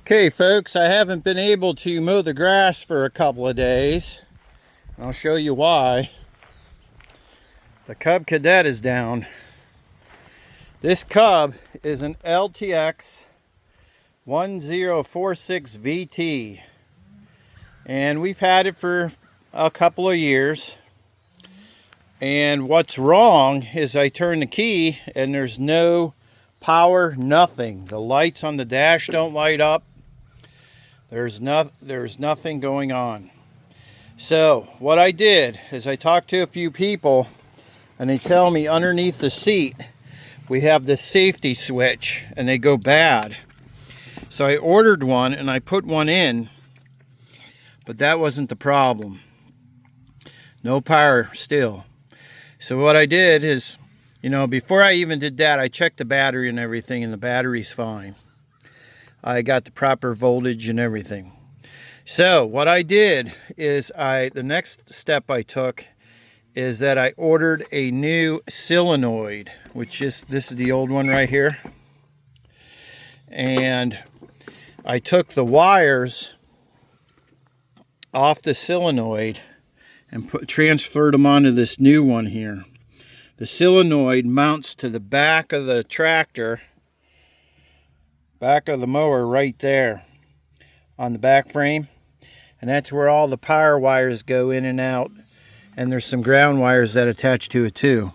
Okay folks, I haven't been able to mow the grass for a couple of days. I'll show you why. The Cub Cadet is down. This Cub is an LTX 1046 VT. And we've had it for a couple of years. And what's wrong is I turn the key and there's no power, nothing. The lights on the dash don't light up. There's nothing going on. So what I did is I talked to a few people and they tell me underneath the seat we have this safety switch and they go bad. So I ordered one and I put one in, but that wasn't the problem. No power still. So what I did is, before I even did that, I checked the battery and everything, and the battery's fine. I got the proper voltage and everything. So what I did is the next step I took is that I ordered a new solenoid, this is the old one right here. And I took the wires off the solenoid and transferred them onto this new one here. The solenoid mounts to the back of the tractor, back of the mower right there on the back frame, and that's where all the power wires go in and out, and there's some ground wires that attach to it too.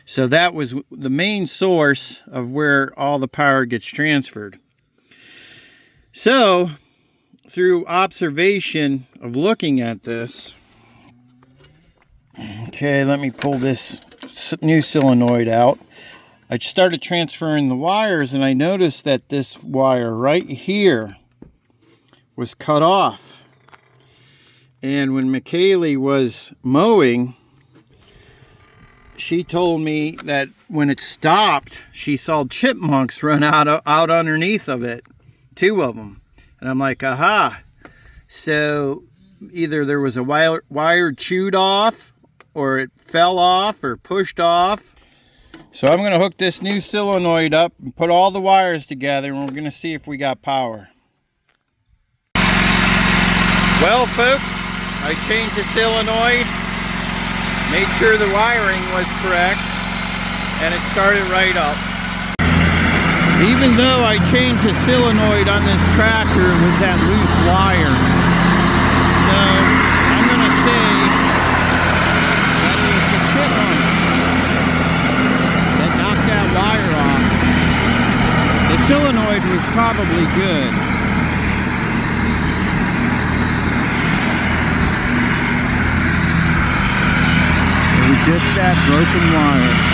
So that was the main source of where all the power gets transferred. So through observation of looking at this, okay, let me pull this new solenoid out. I started transferring the wires and I noticed that this wire right here was cut off. And when McKaylee was mowing, she told me that when it stopped, she saw chipmunks run out underneath of it. 2 of them. And I'm like, aha. So either there was a wire chewed off, or it fell off or pushed off. So I'm going to hook this new solenoid up and put all the wires together, and we're going to see if we got power. Well folks, I changed the solenoid, made sure the wiring was correct, and it started right up. Even though I changed the solenoid on this tractor, it was that loose wire. So I'm going to say that it was the chipmunks that knocked that wire off. The solenoid was probably good. It was just that broken wire.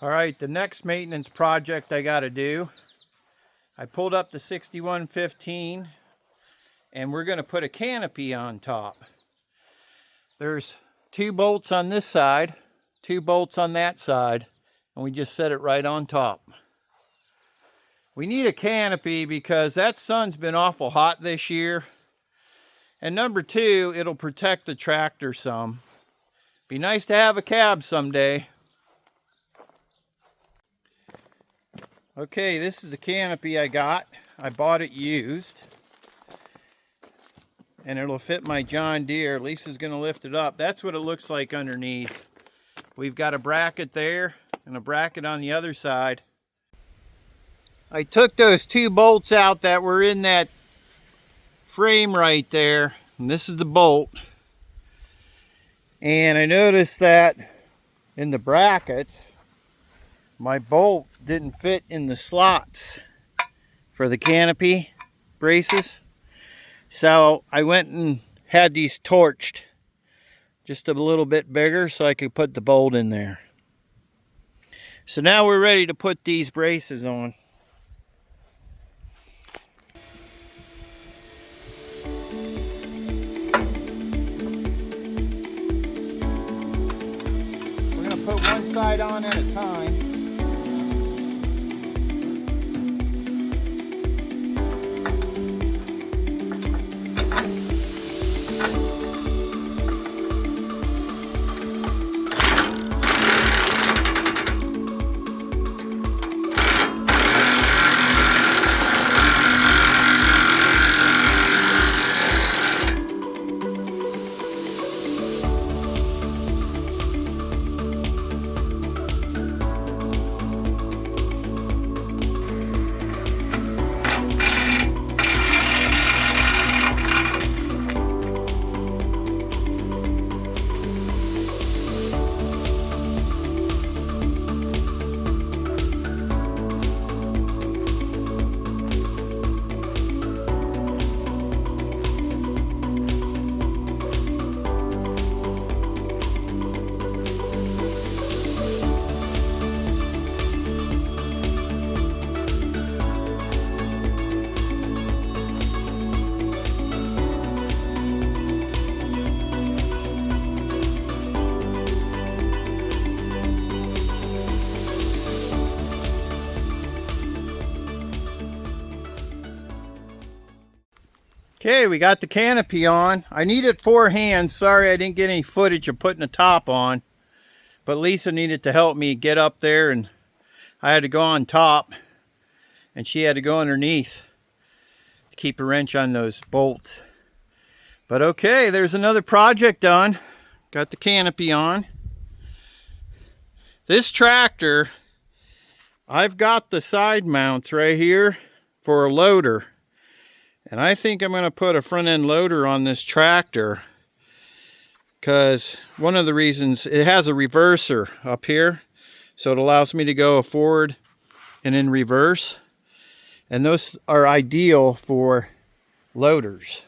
All right, the next maintenance project I got to do, I pulled up the 6115 and we're going to put a canopy on top. There's 2 bolts on this side, 2 bolts on that side, and we just set it right on top. We need a canopy because that sun's been awful hot this year. And number 2, it'll protect the tractor some. Be nice to have a cab someday. Okay, this is the canopy I got. I bought it used. And it'll fit my John Deere. Lisa's going to lift it up. That's what it looks like underneath. We've got a bracket there and a bracket on the other side. I took those 2 bolts out that were in that frame right there. And this is the bolt. And I noticed that in the brackets, my bolt didn't fit in the slots for the canopy braces. So I went and had these torched just a little bit bigger so I could put the bolt in there. So now we're ready to put these braces on. side on at a time. Okay, we got the canopy on. I needed 4 hands. Sorry I didn't get any footage of putting the top on. But Lisa needed to help me get up there, and I had to go on top. And she had to go underneath to keep a wrench on those bolts. But okay, there's another project done. Got the canopy on. This tractor, I've got the side mounts right here for a loader. And I think I'm going to put a front end loader on this tractor, because one of the reasons, it has a reverser up here, so it allows me to go forward and in reverse, and those are ideal for loaders.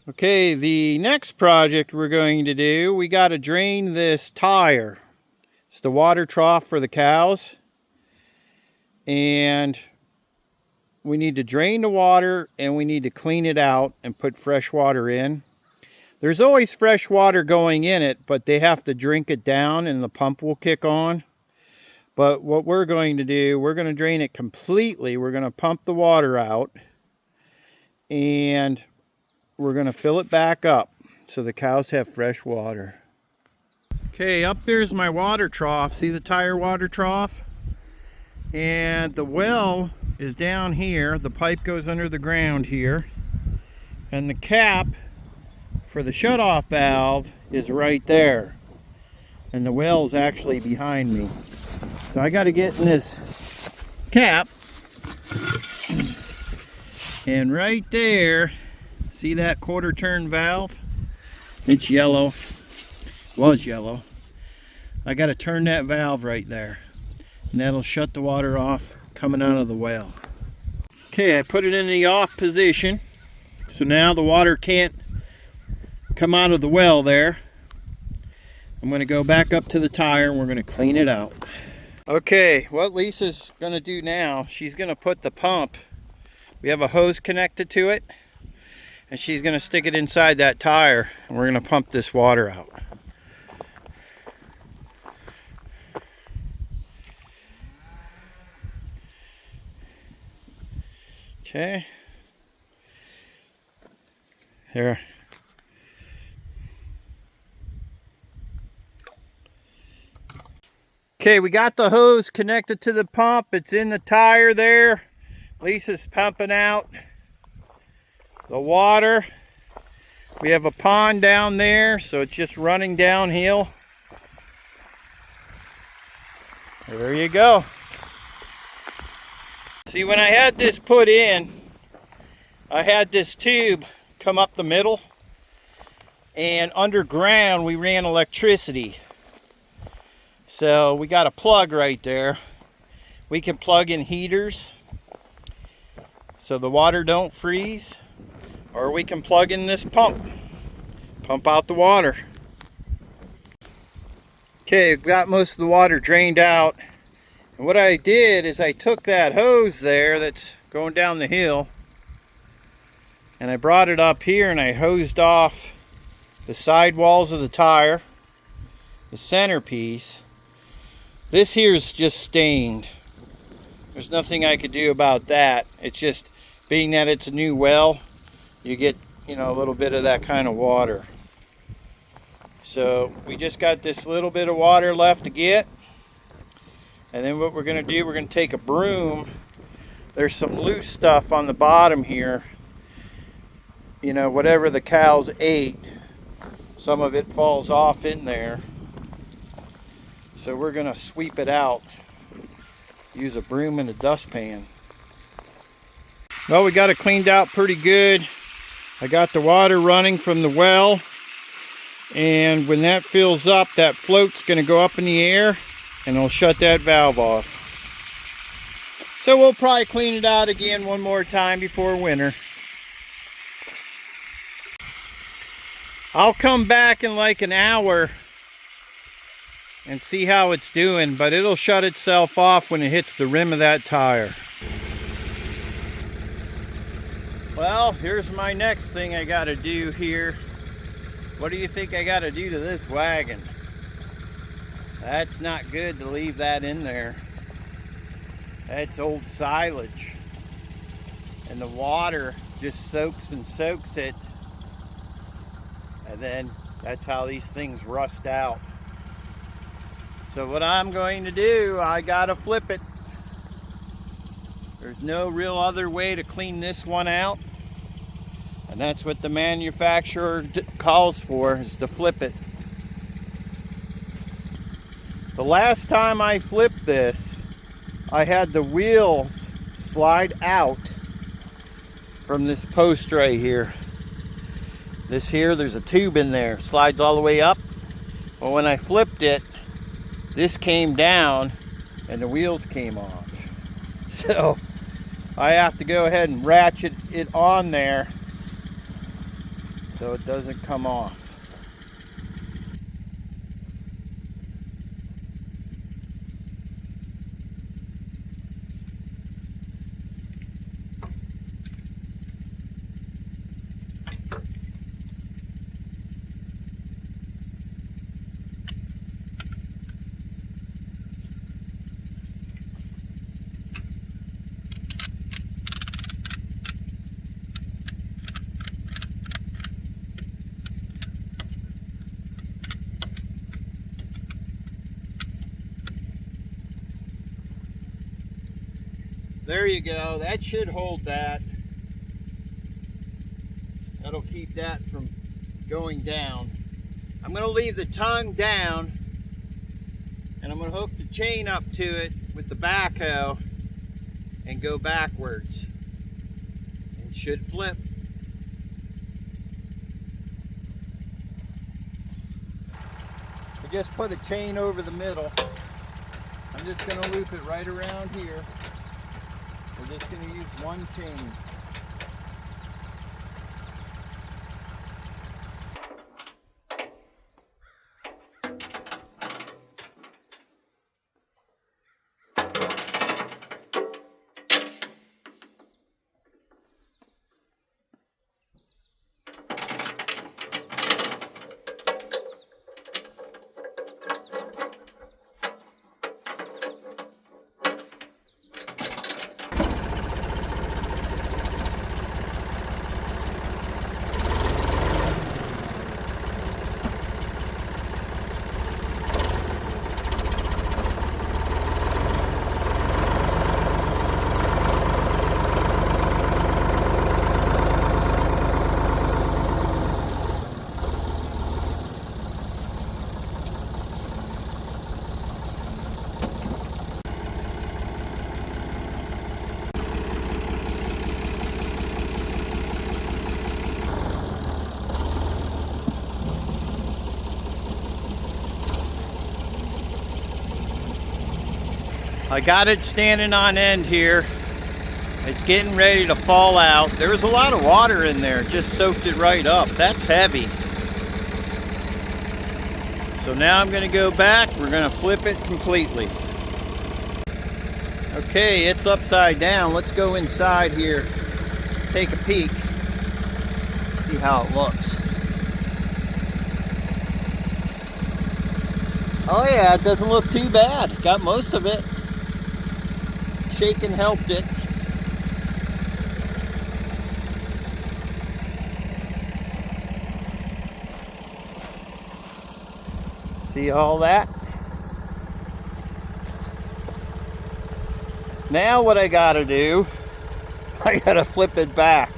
Okay, the next project we're going to do, we got to drain this tire. It's the water trough for the cows, and we need to drain the water, and we need to clean it out and put fresh water in. There's always fresh water going in it, but they have to drink it down and the pump will kick on. But what we're going to do, we're going to drain it completely. We're going to pump the water out, and we're going to fill it back up so the cows have fresh water. Okay, up here's my water trough. See the tire water trough? And the well is down here. The pipe goes under the ground here, and the cap for the shutoff valve is right there, and the well is actually behind me. So I got to get in this cap, and right there, see that quarter turn valve? It's yellow, was yellow. I got to turn that valve right there, and that'll shut the water off coming out of the well. Okay, I put it in the off position, so now the water can't come out of the well there. I'm going to go back up to the tire, and we're going to clean it out. Okay, what Lisa's going to do now, she's going to put the pump, we have a hose connected to it, and she's going to stick it inside that tire, and we're going to pump this water out. Okay, here. Okay, we got the hose connected to the pump. It's in the tire there. Lisa's pumping out the water. We have a pond down there, so it's just running downhill. There you go. See, when I had this put in, I had this tube come up the middle, and underground we ran electricity. So we got a plug right there. We can plug in heaters so the water don't freeze, or we can plug in this pump out the water. Okay, got most of the water drained out. And what I did is I took that hose there that's going down the hill, and I brought it up here, and I hosed off the side walls of the tire, the centerpiece. This here is just stained. There's nothing I could do about that. It's just, being that it's a new well, you get, you know, a little bit of that kind of water. So we just got this little bit of water left to get. And then what we're going to do, we're going to take a broom. There's some loose stuff on the bottom here. You know, whatever the cows ate, some of it falls off in there. So we're going to sweep it out. Use a broom and a dustpan. Well, we got it cleaned out pretty good. I got the water running from the well. And when that fills up, that float's going to go up in the air and it'll shut that valve off. So we'll probably clean it out again one more time before winter. I'll come back in like an hour and see how it's doing, but it'll shut itself off when it hits the rim of that tire. Well, here's my next thing I gotta do here. What do you think I gotta do to this wagon? That's not good to leave that in there. That's old silage. And the water just soaks and soaks it. And then that's how these things rust out. So what I'm going to do, I gotta flip it. There's no real other way to clean this one out. And that's what the manufacturer calls for, is to flip it. The last time I flipped this, I had the wheels slide out from this post right here. This here, there's a tube in there, slides all the way up. Well, when I flipped it, this came down and the wheels came off. So I have to go ahead and ratchet it on there so it doesn't come off. There you go. That should hold that. That'll keep that from going down. I'm going to leave the tongue down and I'm going to hook the chain up to it with the backhoe and go backwards. It should flip. I just put a chain over the middle. I'm just going to loop it right around here. We're just going to use one chain. I got it standing on end here. It's getting ready to fall out. There was a lot of water in there, just soaked it right up. That's heavy. So now I'm going to go back. We're going to flip it completely. Okay, it's upside down. Let's go inside here, take a peek, see how it looks. Oh yeah, it doesn't look too bad. Got most of it. Shaking helped it. See all that? Now what I gotta do, I gotta flip it back.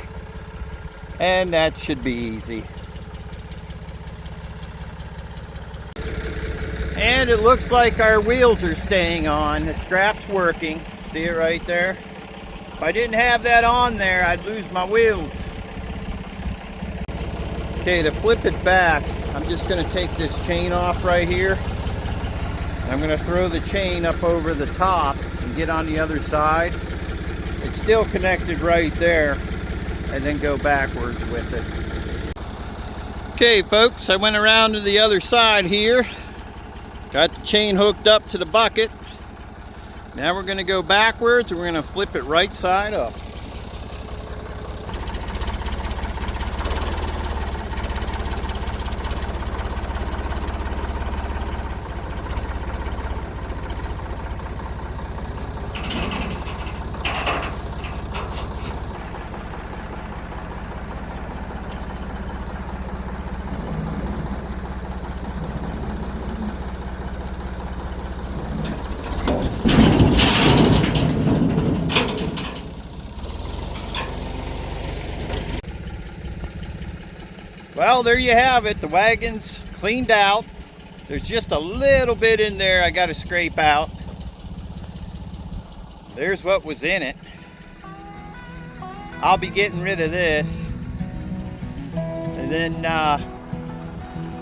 And that should be easy. And it looks like our wheels are staying on. The strap's working. See it right there? If I didn't have that on there, I'd lose my wheels. Okay, to flip it back, I'm just going to take this chain off right here. I'm going to throw the chain up over the top and get on the other side. It's still connected right there, and then go backwards with it. Okay folks, I went around to the other side here. Got the chain hooked up to the bucket. Now we're going to go backwards and we're going to flip it right side up. Well, there you have it. The wagon's cleaned out. There's just a little bit in there I got to scrape out. There's what was in it. I'll be getting rid of this. And then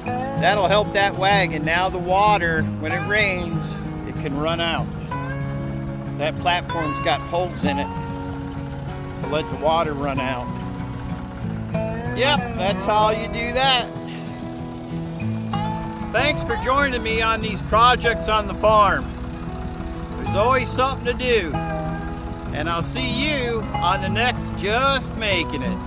that'll help that wagon. Now the water, when it rains, it can run out. That platform's got holes in it to let the water run out. Yep, that's how you do that. Thanks for joining me on these projects on the farm. There's always something to do. And I'll see you on the next Just Making It.